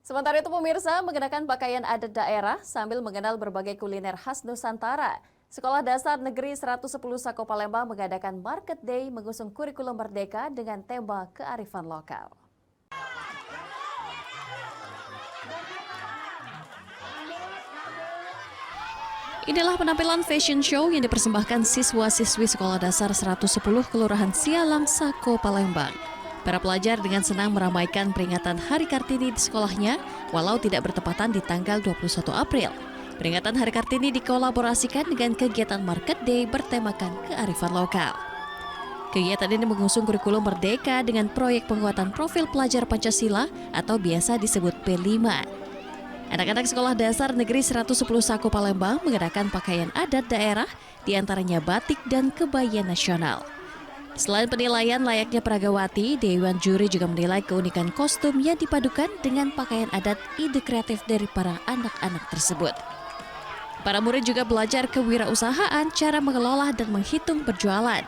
Sementara itu pemirsa mengenakan pakaian adat daerah sambil mengenal berbagai kuliner khas Nusantara. Sekolah Dasar Negeri 110 Sako Palembang mengadakan Market Day mengusung kurikulum merdeka dengan tema kearifan lokal. Inilah penampilan fashion show yang dipersembahkan siswa-siswi Sekolah Dasar 110 Kelurahan Sialang, Sako Palembang. Para pelajar dengan senang meramaikan peringatan Hari Kartini di sekolahnya, walau tidak bertepatan di tanggal 21 April. Peringatan Hari Kartini dikolaborasikan dengan kegiatan Market Day bertemakan kearifan lokal. Kegiatan ini mengusung kurikulum merdeka dengan proyek penguatan profil pelajar Pancasila atau biasa disebut P5. Anak-anak Sekolah Dasar Negeri 110 Sako Palembang mengenakan pakaian adat daerah, diantaranya batik dan kebaya nasional. Selain penilaian layaknya Pragawati, Dewan Juri juga menilai keunikan kostum yang dipadukan dengan pakaian adat, ide kreatif dari para anak-anak tersebut. Para murid juga belajar kewirausahaan, cara mengelola dan menghitung berjualan.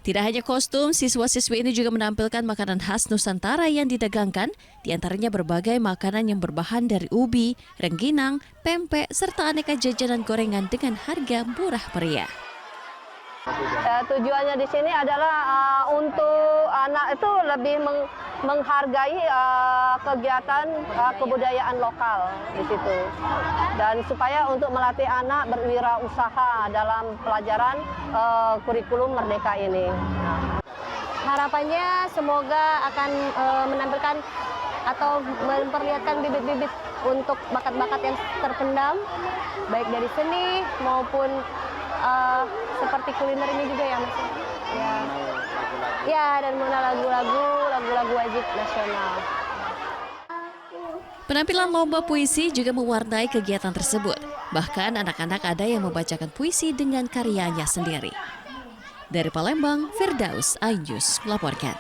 Tidak hanya kostum, siswa-siswi ini juga menampilkan makanan khas Nusantara yang didagangkan, diantaranya berbagai makanan yang berbahan dari ubi, rengginang, pempek, serta aneka jajanan gorengan dengan harga murah meriah. Tujuannya di sini adalah untuk anak itu lebih menghargai kegiatan kebudayaan lokal di situ, dan supaya untuk melatih anak berwirausaha dalam pelajaran kurikulum merdeka ini. Harapannya semoga akan menampilkan atau memperlihatkan bibit-bibit untuk bakat-bakat yang terpendam, baik dari seni maupun seperti kuliner ini juga ya Mas. Ya, dan mengenal lagu-lagu wajib nasional. Penampilan lomba puisi juga mewarnai kegiatan tersebut. Bahkan anak-anak ada yang membacakan puisi dengan karyanya sendiri. Dari Palembang, Firdaus Ainjus melaporkan.